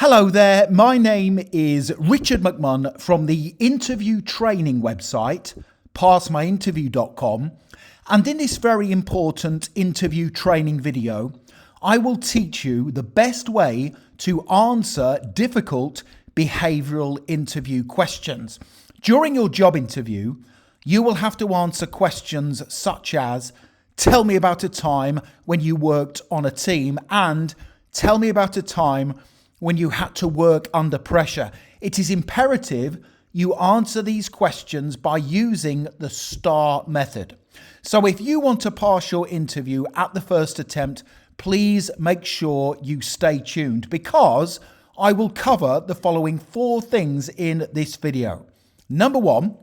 Hello there, my name is Richard McMunn from the interview training website, passmyinterview.com, and in this very important interview training video, I will teach you the best way to answer difficult behavioural interview questions. During your job interview, you will have to answer questions such as, tell me about a time when you worked on a team, and tell me about a time when you had to work under pressure. It is imperative you answer these questions by using the STAR method. So if you want to pass your interview at the first attempt, please make sure you stay tuned because I will cover the following 4 things in this video. Number 1,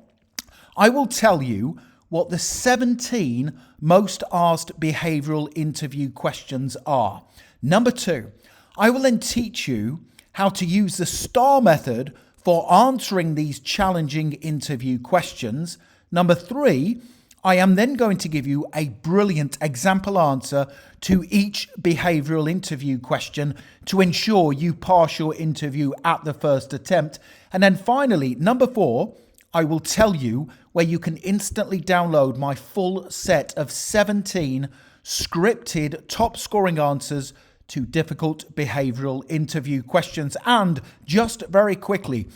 I will tell you what the 17 most asked behavioural interview questions are. Number 2, I will then teach you how to use the STAR method for answering these challenging interview questions. Number 3, I am then going to give you a brilliant example answer to each behavioural interview question to ensure you pass your interview at the first attempt. And then finally, number 4, I will tell you where you can instantly download my full set of 17 scripted top scoring answers to difficult behavioural interview questions. And just very quickly,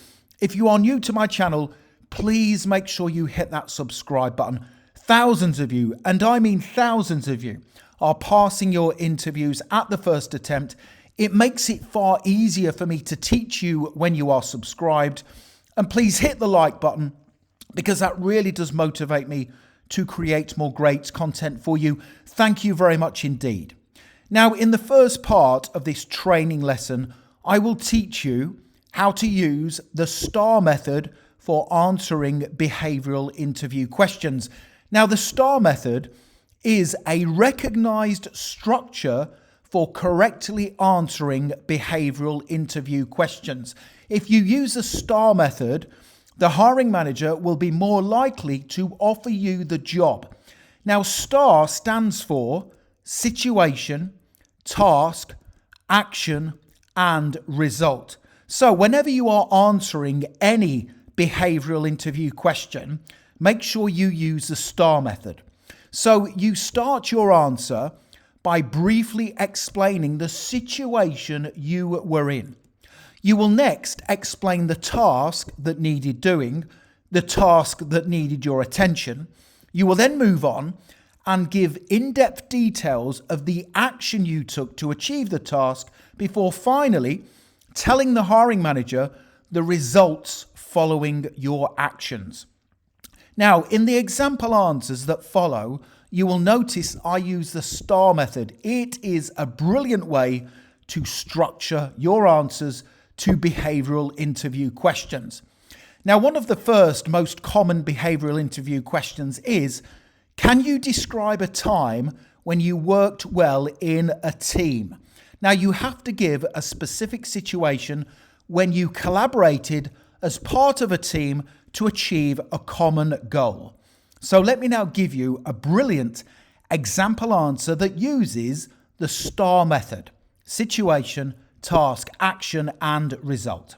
if you are new to my channel, please make sure you hit that subscribe button. Thousands of you, and I mean thousands of you, are passing your interviews at the first attempt. It makes it far easier for me to teach you when you are subscribed. And please hit the like button because that really does motivate me to create more great content for you. Thank you very much indeed. Now, in the first part of this training lesson, I will teach you how to use the STAR method for answering behavioural interview questions. Now, the STAR method is a recognised structure for correctly answering behavioural interview questions. If you use the STAR method, the hiring manager will be more likely to offer you the job. Now, STAR stands for situation, task, action, and result. So whenever you are answering any behavioural interview question, make sure you use the STAR method. So you start your answer by briefly explaining the situation you were in. You will next explain the task that needed doing, the task that needed your attention. You will then move on and give in-depth details of the action you took to achieve the task before finally telling the hiring manager the results following your actions. Now, in the example answers that follow, you will notice I use the STAR method. It is a brilliant way to structure your answers to behavioural interview questions. Now, one of the first most common behavioural interview questions is, can you describe a time when you worked well in a team? Now, you have to give a specific situation when you collaborated as part of a team to achieve a common goal. So let me now give you a brilliant example answer that uses the STAR method: situation, task, action, and result.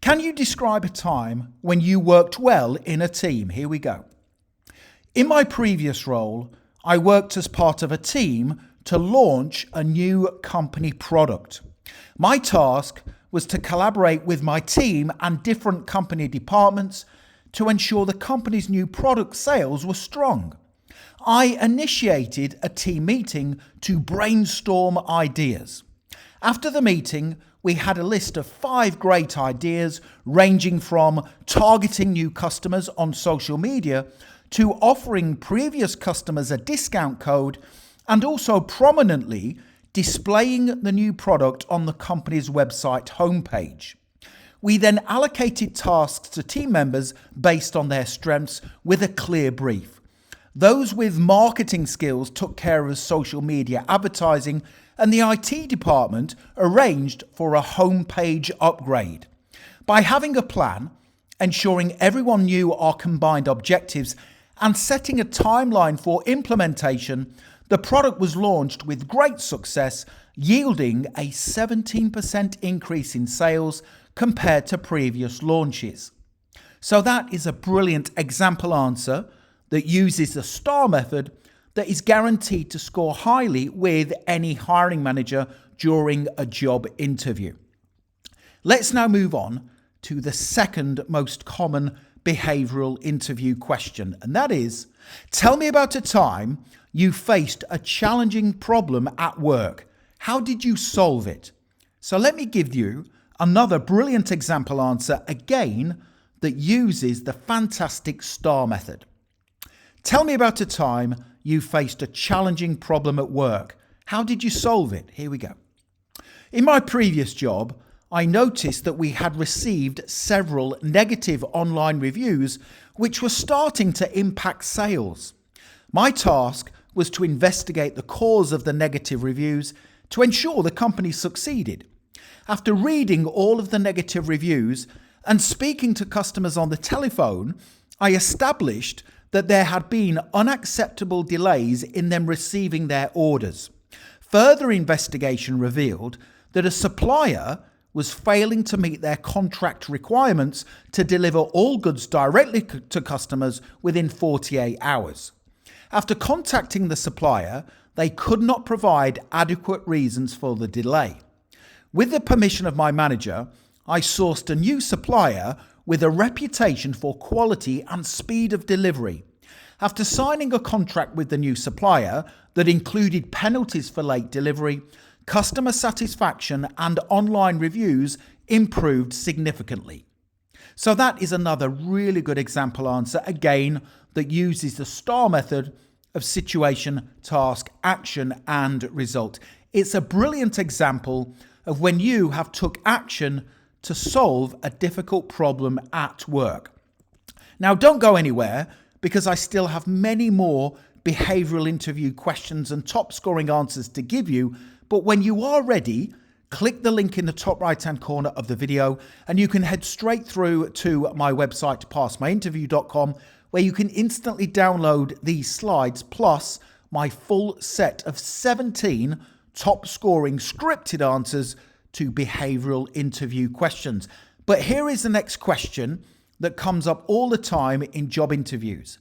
Can you describe a time when you worked well in a team? Here we go. In my previous role, I worked as part of a team to launch a new company product. My task was to collaborate with my team and different company departments to ensure the company's new product sales were strong. I initiated a team meeting to brainstorm ideas. After the meeting, we had a list of 5 great ideas ranging from targeting new customers on social media to offering previous customers a discount code and also prominently displaying the new product on the company's website homepage. We then allocated tasks to team members based on their strengths with a clear brief. Those with marketing skills took care of social media advertising, and the IT department arranged for a homepage upgrade. By having a plan, ensuring everyone knew our combined objectives, and setting a timeline for implementation, the product was launched with great success, yielding a 17% increase in sales compared to previous launches. So that is a brilliant example answer that uses the STAR method that is guaranteed to score highly with any hiring manager during a job interview. Let's now move on to the second most common behavioral interview question, and that is, tell me about a time you faced a challenging problem at work. How did you solve it? So let me give you another brilliant example answer again that uses the fantastic STAR method. Tell me about a time you faced a challenging problem at work. How did you solve it? Here we go. In my previous job, I noticed that we had received several negative online reviews which were starting to impact sales. My task was to investigate the cause of the negative reviews to ensure the company succeeded. After reading all of the negative reviews and speaking to customers on the telephone, I established that there had been unacceptable delays in them receiving their orders. Further investigation revealed that a supplier was failing to meet their contract requirements to deliver all goods directly to customers within 48 hours. After contacting the supplier, they could not provide adequate reasons for the delay. With the permission of my manager, I sourced a new supplier with a reputation for quality and speed of delivery. After signing a contract with the new supplier that included penalties for late delivery, customer satisfaction and online reviews improved significantly. So that is another really good example answer, again, that uses the STAR method of situation, task, action, and result. It's a brilliant example of when you have took action to solve a difficult problem at work. Now, don't go anywhere because I still have many more behavioral interview questions and top scoring answers to give you. But when you are ready, click the link in the top right hand corner of the video and you can head straight through to my website, passmyinterview.com, where you can instantly download these slides plus my full set of 17 top scoring scripted answers to behavioral interview questions. But here is the next question that comes up all the time in job interviews.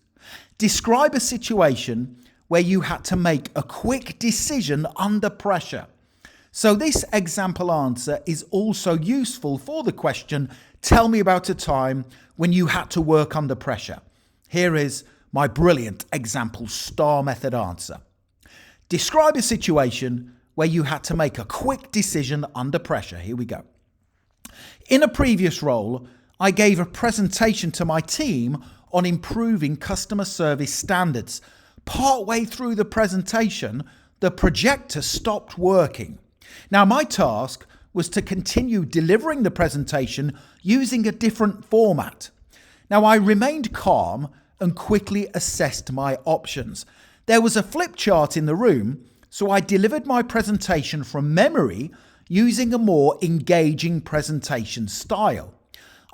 Describe a situation where you had to make a quick decision under pressure. So this example answer is also useful for the question, tell me about a time when you had to work under pressure. Here is my brilliant example STAR method answer. Describe a situation where you had to make a quick decision under pressure. Here we go. In a previous role, I gave a presentation to my team on improving customer service standards. Partway through the presentation, the projector stopped working. Now, my task was to continue delivering the presentation using a different format. Now, I remained calm and quickly assessed my options. There was a flip chart in the room, so I delivered my presentation from memory using a more engaging presentation style.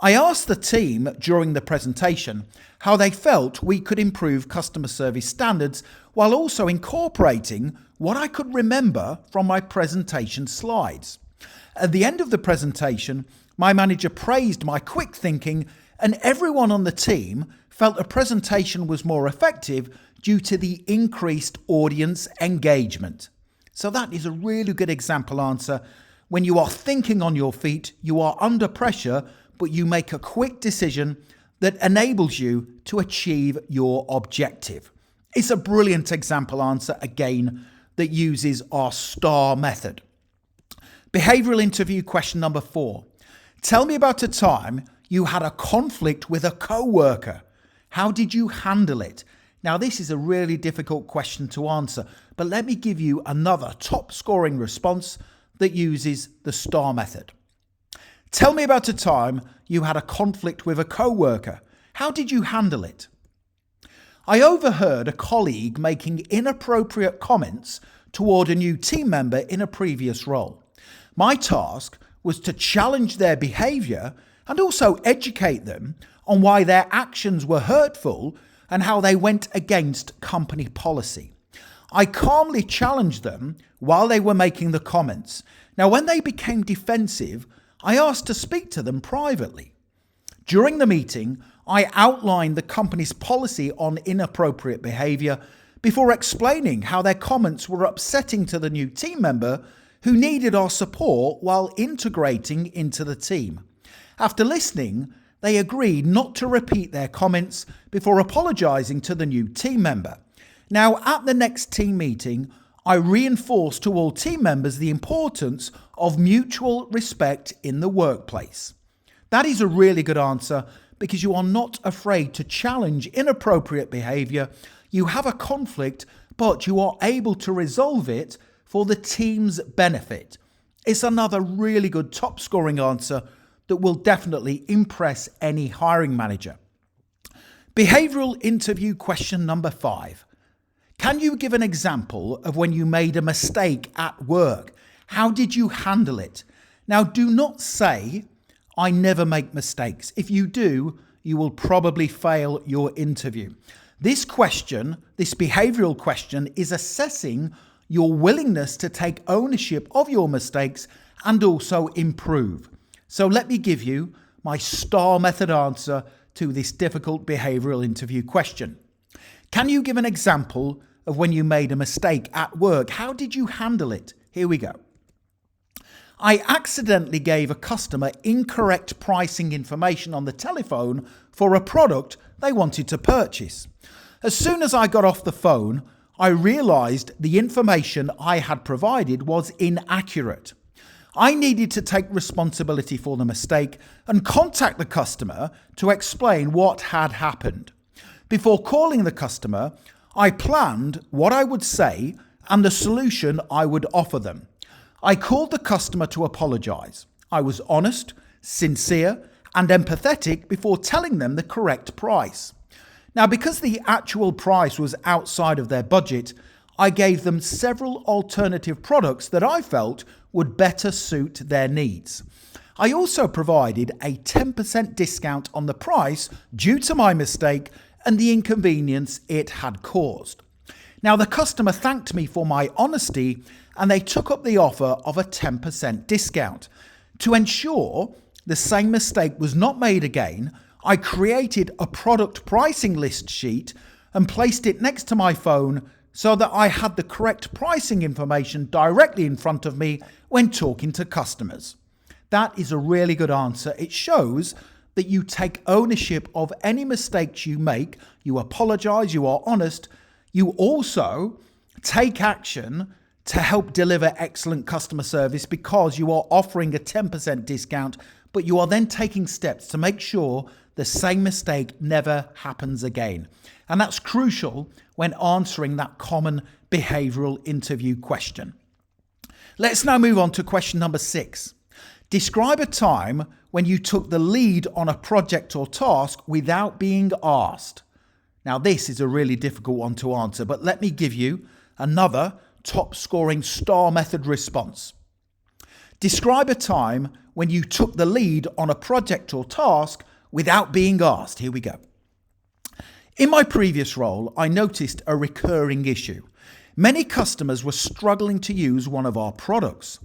I asked the team during the presentation how they felt we could improve customer service standards while also incorporating what I could remember from my presentation slides. At the end of the presentation, my manager praised my quick thinking and everyone on the team felt the presentation was more effective due to the increased audience engagement. So that is a really good example answer. When you are thinking on your feet, you are under pressure, but you make a quick decision that enables you to achieve your objective. It's a brilliant example answer, again, that uses our STAR method. Behavioral interview question number 4. Tell me about a time you had a conflict with a co-worker. How did you handle it? Now, this is a really difficult question to answer, but let me give you another top scoring response that uses the STAR method. Tell me about a time you had a conflict with a co-worker. How did you handle it? I overheard a colleague making inappropriate comments toward a new team member in a previous role. My task was to challenge their behavior and also educate them on why their actions were hurtful and how they went against company policy. I calmly challenged them while they were making the comments. Now, when they became defensive, I asked to speak to them privately. During the meeting, I outlined the company's policy on inappropriate behaviour before explaining how their comments were upsetting to the new team member who needed our support while integrating into the team. After listening, they agreed not to repeat their comments before apologising to the new team member. Now, at the next team meeting, I reinforced to all team members the importance of mutual respect in the workplace. That is a really good answer because you are not afraid to challenge inappropriate behaviour. You have a conflict, but you are able to resolve it for the team's benefit. It's another really good top scoring answer that will definitely impress any hiring manager. Behavioural interview question number 5. Can you give an example of when you made a mistake at work? How did you handle it? Now, do not say, I never make mistakes. If you do, you will probably fail your interview. This question, this behavioural question, is assessing your willingness to take ownership of your mistakes and also improve. So let me give you my STAR method answer to this difficult behavioural interview question. Can you give an example of when you made a mistake at work? How did you handle it? Here we go. I accidentally gave a customer incorrect pricing information on the telephone for a product they wanted to purchase. As soon as I got off the phone, I realised the information I had provided was inaccurate. I needed to take responsibility for the mistake and contact the customer to explain what had happened. Before calling the customer, I planned what I would say and the solution I would offer them. I called the customer to apologise. I was honest, sincere, and empathetic before telling them the correct price. Now, because the actual price was outside of their budget, I gave them several alternative products that I felt would better suit their needs. I also provided a 10% discount on the price due to my mistake and the inconvenience it had caused. Now, the customer thanked me for my honesty and they took up the offer of a 10% discount. To ensure the same mistake was not made again, I created a product pricing list sheet and placed it next to my phone so that I had the correct pricing information directly in front of me when talking to customers. That is a really good answer. It shows that you take ownership of any mistakes you make, you apologise, you are honest, you also take action to help deliver excellent customer service because you are offering a 10% discount, but you are then taking steps to make sure the same mistake never happens again. And that's crucial when answering that common behavioural interview question. Let's now move on to question number 6. Describe a time when you took the lead on a project or task without being asked. Now, this is a really difficult one to answer, but let me give you another top scoring STAR method response. Describe a time when you took the lead on a project or task without being asked. Here we go. In my previous role, I noticed a recurring issue. Many customers were struggling to use one of our products.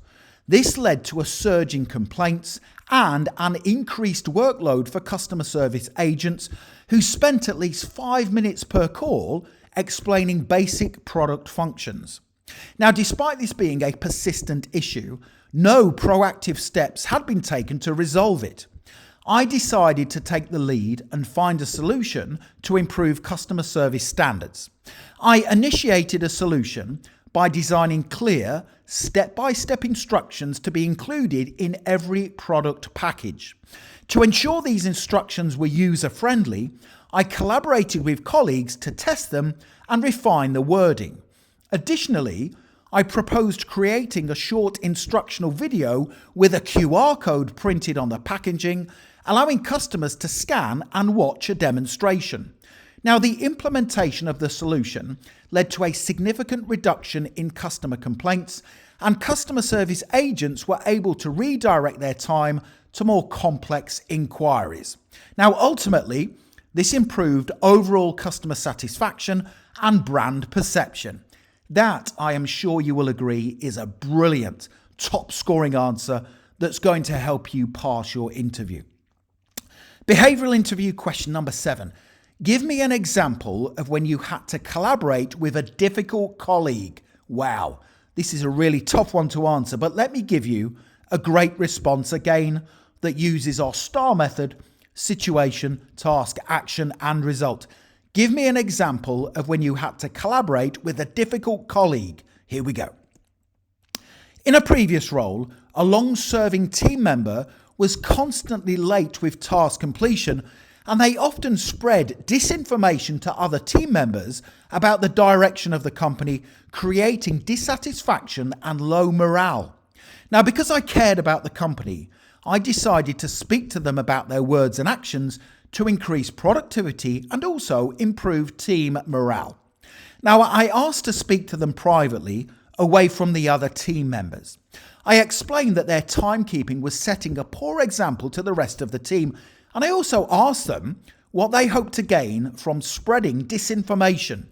This led to a surge in complaints and an increased workload for customer service agents who spent at least 5 minutes per call explaining basic product functions. Now, despite this being a persistent issue, no proactive steps had been taken to resolve it. I decided to take the lead and find a solution to improve customer service standards. I initiated a solution by designing clear, step-by-step instructions to be included in every product package. To ensure these instructions were user-friendly, I collaborated with colleagues to test them and refine the wording. Additionally, I proposed creating a short instructional video with a QR code printed on the packaging, allowing customers to scan and watch a demonstration. Now, the implementation of the solution led to a significant reduction in customer complaints, and customer service agents were able to redirect their time to more complex inquiries. Now, ultimately, this improved overall customer satisfaction and brand perception. That, I am sure you will agree, is a brilliant, top-scoring answer that's going to help you pass your interview. Behavioural interview question number 7. Give me an example of when you had to collaborate with a difficult colleague. Wow, this is a really tough one to answer, but let me give you a great response again that uses our STAR method: situation, task, action, and result. Give me an example of when you had to collaborate with a difficult colleague. Here we go. In a previous role, a long-serving team member was constantly late with task completion, and they often spread disinformation to other team members about the direction of the company, creating dissatisfaction and low morale. Now, because I cared about the company, I decided to speak to them about their words and actions to increase productivity and also improve team morale. Now, I asked to speak to them privately, away from the other team members. I explained that their timekeeping was setting a poor example to the rest of the team, and I also asked them what they hoped to gain from spreading disinformation.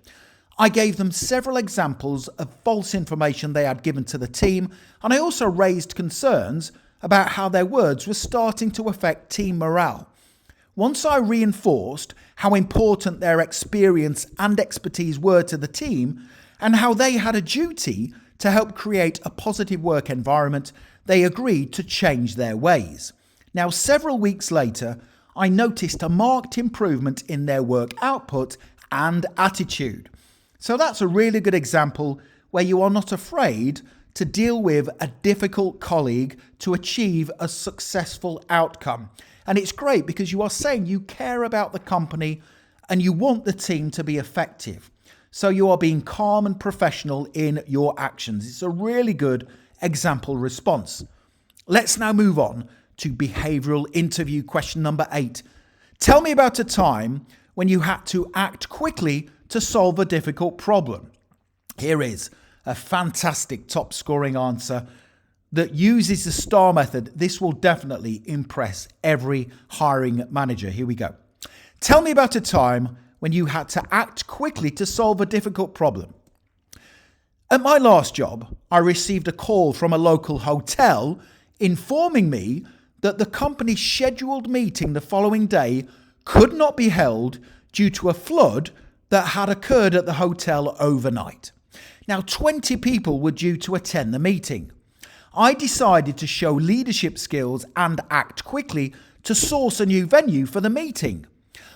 I gave them several examples of false information they had given to the team, and I also raised concerns about how their words were starting to affect team morale. Once I reinforced how important their experience and expertise were to the team and how they had a duty to help create a positive work environment, they agreed to change their ways. Now, several weeks later, I noticed a marked improvement in their work output and attitude. So that's a really good example where you are not afraid to deal with a difficult colleague to achieve a successful outcome. And it's great because you are saying you care about the company and you want the team to be effective. So you are being calm and professional in your actions. It's a really good example response. Let's now move on to behavioural interview question number 8. Tell me about a time when you had to act quickly to solve a difficult problem. Here is a fantastic top scoring answer that uses the STAR method. This will definitely impress every hiring manager. Here we go. Tell me about a time when you had to act quickly to solve a difficult problem. At my last job, I received a call from a local hotel informing me that the company's scheduled meeting the following day could not be held due to a flood that had occurred at the hotel overnight. Now, 20 people were due to attend the meeting. I decided to show leadership skills and act quickly to source a new venue for the meeting.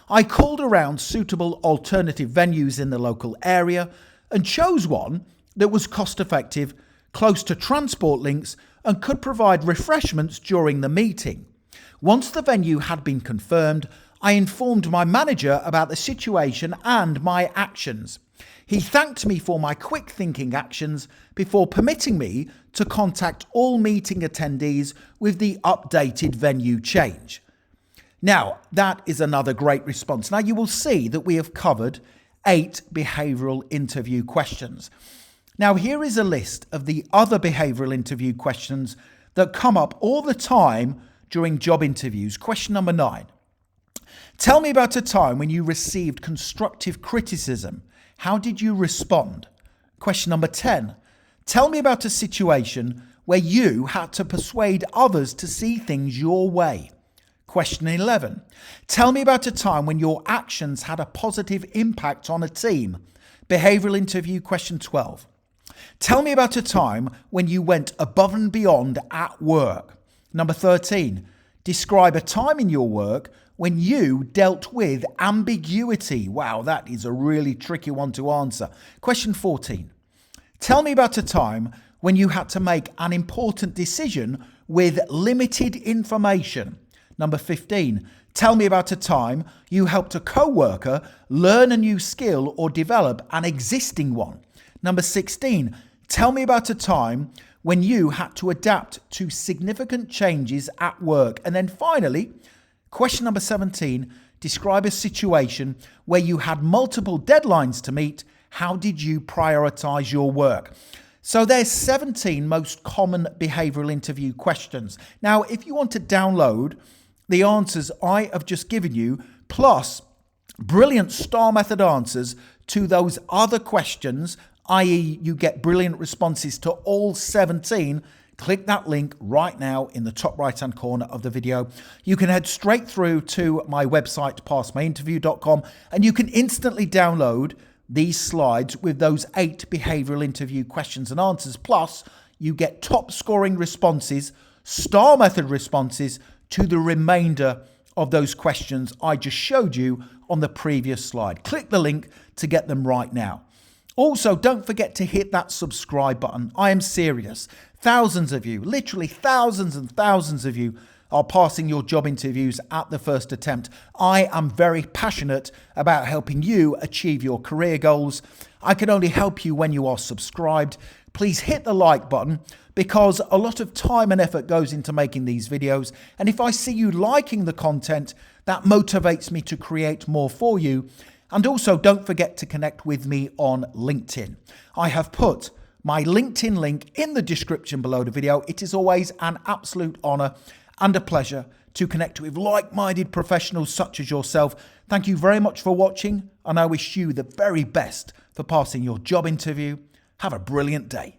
I called around suitable alternative venues in the local area and chose one that was cost-effective, close to transport links, and could provide refreshments during the meeting. Once the venue had been confirmed, I informed my manager about the situation and my actions. He thanked me for my quick thinking actions before permitting me to contact all meeting attendees with the updated venue change. Now, that is another great response. Now, you will see that we have covered 8 behavioural interview questions. Now, here is a list of the other behavioural interview questions that come up all the time during job interviews. Question number 9. Tell me about a time when you received constructive criticism. How did you respond? Question number 10. Tell me about a situation where you had to persuade others to see things your way. Question 11. Tell me about a time when your actions had a positive impact on a team. Behavioural interview question 12. Tell me about a time when you went above and beyond at work. Number 13. Describe a time in your work when you dealt with ambiguity. Wow, that is a really tricky one to answer. Question 14. Tell me about a time when you had to make an important decision with limited information. Number 15. Tell me about a time you helped a co-worker learn a new skill or develop an existing one. Number 16. Tell me about a time when you had to adapt to significant changes at work. And then finally, question number 17, describe a situation where you had multiple deadlines to meet. How did you prioritize your work? So there's 17 most common behavioral interview questions. Now, if you want to download the answers I have just given you, plus brilliant STAR method answers to those other questions, i.e. you get brilliant responses to all 17, click that link right now in the top right hand corner of the video. You can head straight through to my website, passmyinterview.com, and you can instantly download these slides with those 8 behavioural interview questions and answers. Plus, you get top scoring responses, STAR method responses to the remainder of those questions I just showed you on the previous slide. Click the link to get them right now. Also, don't forget to hit that subscribe button. I am serious. Thousands of you, literally thousands and thousands of you, are passing your job interviews at the first attempt. I am very passionate about helping you achieve your career goals. I can only help you when you are subscribed. Please hit the like button because a lot of time and effort goes into making these videos. And if I see you liking the content, that motivates me to create more for you. And also don't forget to connect with me on LinkedIn. I have put my LinkedIn link in the description below the video. It is always an absolute honor and a pleasure to connect with like-minded professionals such as yourself. Thank you very much for watching, and I wish you the very best for passing your job interview. Have a brilliant day.